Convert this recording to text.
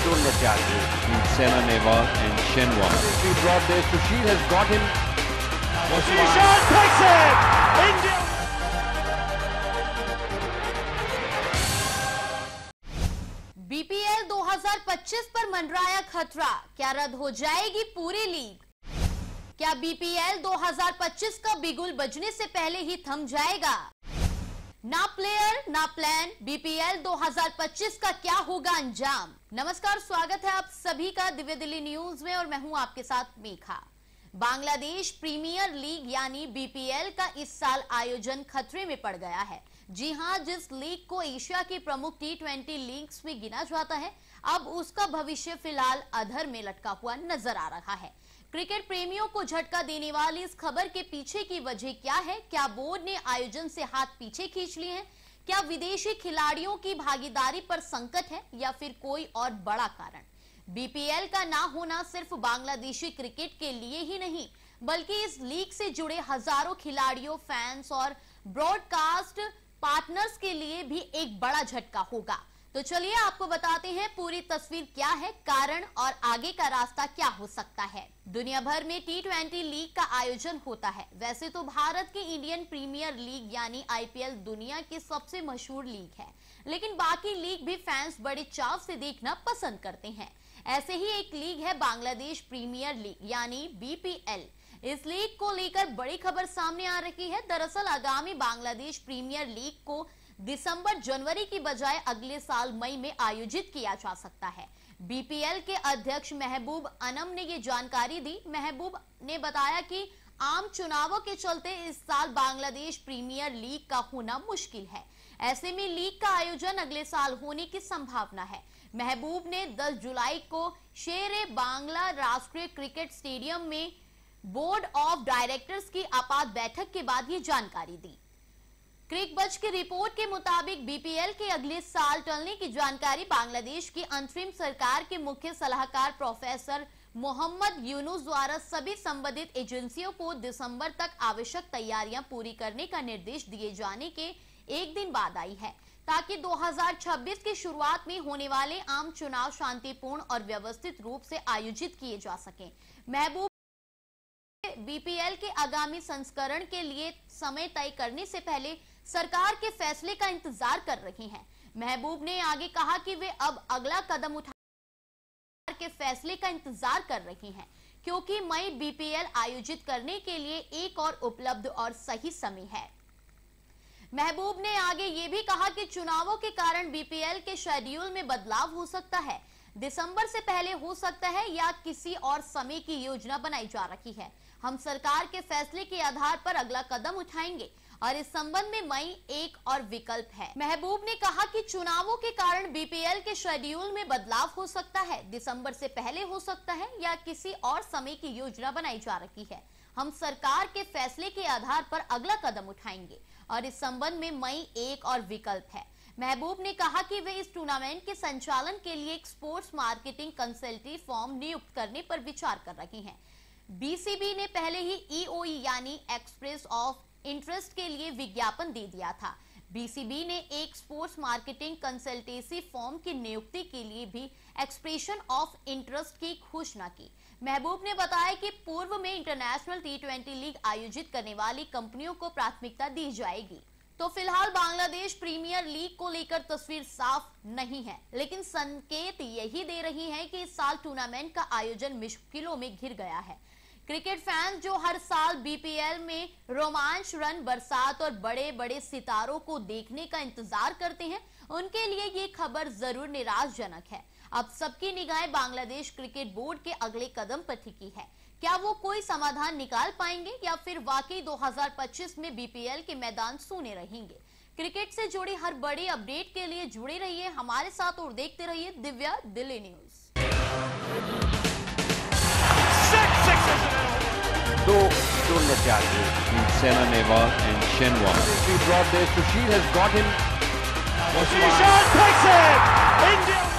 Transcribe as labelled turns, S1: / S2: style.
S1: don't retaliate.
S2: Senna, Nehwal and Shenwan.
S1: He brought this, Sushil has got him.
S3: Nishant takes it! India!
S4: BPL 2025 पर मंडराया खतरा, क्या रद्द हो जाएगी पूरी लीग? क्या बीपीएल 2025 का बिगुल बजने से पहले ही थम जाएगा? ना प्लेयर ना प्लान, बीपीएल 2025 का क्या होगा अंजाम? नमस्कार, स्वागत है आप सभी का दिव्य दिल्ली न्यूज में और मैं हूं आपके साथ मेघा। बांग्लादेश प्रीमियर लीग यानी बीपीएल का इस साल आयोजन खतरे में पड़ गया है। जी हां, जिस लीग को एशिया की प्रमुख T20 लीग्स में गिना जाता है, अब उसका भविष्य फिलहाल अधर में लटका हुआ नजर आ रहा है। क्रिकेट प्रेमियों को झटका देने वाली इस खबर के पीछे की वजह क्या है? क्या बोर्ड ने आयोजन से हाथ पीछे खींच लिए हैं? क्या विदेशी खिलाड़ियों की भागीदारी पर संकट है या फिर कोई और बड़ा कारण? बीपीएल का ना होना सिर्फ बांग्लादेशी क्रिकेट के लिए ही नहीं, बल्कि इस लीग से जुड़े हजारों खिलाड़ियों, फैंस और ब्रॉडकास्ट पार्टनर्स के लिए भी एक बड़ा झटका होगा। तो चलिए आपको बताते हैं पूरी तस्वीर क्या है, कारण और आगे का रास्ता क्या हो सकता है। दुनिया भर में T20 लीग का आयोजन होता है। वैसे तो भारत की इंडियन प्रीमियर लीग यानी आईपीएल दुनिया की सबसे मशहूर लीग है, लेकिन बाकी लीग भी फैंस बड़े चाव से देखना पसंद करते हैं। ऐसे ही एक लीग है बांग्लादेश प्रीमियर लीग यानी बीपीएल। इस लीग को लेकर बड़ी खबर सामने आ रही है। दरअसल आगामी बांग्लादेश प्रीमियर लीग को दिसंबर जनवरी की बजाय अगले साल मई में आयोजित किया जा सकता है। बीपीएल के अध्यक्ष महबूब अनम ने ये जानकारी दी। महबूब ने बताया कि आम चुनावों के चलते इस साल बांग्लादेश प्रीमियर लीग का होना मुश्किल है। ऐसे में लीग का आयोजन अगले साल होने की संभावना है। महबूब ने 10 जुलाई को शेर बांग्ला राष्ट्रीय क्रिकेट स्टेडियम में बोर्ड ऑफ डायरेक्टर्स की आपात बैठक के बाद ये जानकारी दी। क्रिकबज़ की रिपोर्ट के मुताबिक बीपीएल के अगले साल टलने की जानकारी बांग्लादेश की अंतरिम सरकार के मुख्य सलाहकार प्रोफेसर मोहम्मद यूनुस द्वारा सभी संबंधित एजेंसियों को दिसंबर तक आवश्यक तैयारियां पूरी करने का निर्देश दिए जाने के एक दिन बाद आई है, ताकि 2026 की शुरुआत में होने वाले आम चुनाव शांतिपूर्ण और व्यवस्थित रूप से आयोजित किए जा सकें। महबूब बीपीएल के आगामी संस्करण के लिए समय तय करने से पहले सरकार के फैसले का इंतजार कर रहे हैं। महबूब ने आगे कहा कि वे अब अगला कदम उठाने के फैसले का इंतजार कर रहे हैं, क्योंकि मई बीपीएल आयोजित करने के लिए एक और उपलब्ध और सही समय है। महबूब ने आगे ये भी कहा कि चुनावों के कारण बीपीएल के शेड्यूल में बदलाव हो सकता है। दिसंबर से पहले हो सकता है या किसी और समय की योजना बनाई जा रही है। हम सरकार के फैसले के आधार पर अगला कदम उठाएंगे और इस संबंध में मई एक और विकल्प है। महबूब ने कहा कि चुनावों के कारण बीपीएल के शेड्यूल में बदलाव हो सकता है, दिसंबर से पहले हो सकता है या किसी और समय की योजना बनाई जा रही है। हम सरकार के फैसले के आधार पर अगला कदम उठाएंगे और इस संबंध में मई एक और विकल्प है। महबूब ने कहा कि वे इस टूर्नामेंट के संचालन के लिए एक स्पोर्ट्स मार्केटिंग कंसल्टेंट फर्म नियुक्त करने पर विचार कर रही हैं। बीसीबी ने पहले ही ईओई यानी एक्सप्रेस ऑफ इंटरेस्ट के लिए विज्ञापन दे दिया था। बीसीबी ने एक स्पोर्ट्स मार्केटिंग कंसल्टेंसी फर्म की नियुक्ति के लिए भी एक्सप्रेशन ऑफ इंटरेस्ट की घोषणा की। महबूब ने बताया कि पूर्व में इंटरनेशनल T20 लीग आयोजित करने वाली कंपनियों को प्राथमिकता दी जाएगी। तो फिलहाल बांग्लादेश प्रीमियर लीग को लेकर तस्वीर साफ नहीं है, लेकिन संकेत यही दे रही है कि इस साल टूर्नामेंट का आयोजन मुश्किलों में घिर गया है। क्रिकेट फैंस जो हर साल बीपीएल में रोमांच, रन, बरसात और बड़े बड़े सितारों को देखने का इंतजार करते हैं, उनके लिए ये खबर जरूर निराशजनक है। अब सबकी निगाहें बांग्लादेश क्रिकेट बोर्ड के अगले कदम पर टिकी है। क्या वो कोई समाधान निकाल पाएंगे या फिर वाकई 2025 में बीपीएल के मैदान सूने रहेंगे? क्रिकेट से जुड़ी हर बड़ी अपडेट के लिए जुड़े रहिए हमारे साथ और देखते रहिए Divya Delhi news.
S1: Don't retaliate.
S2: Senna, Nehwal and Shenwan.
S1: He brought this, Sushil has got him.
S3: Nishant takes it! India!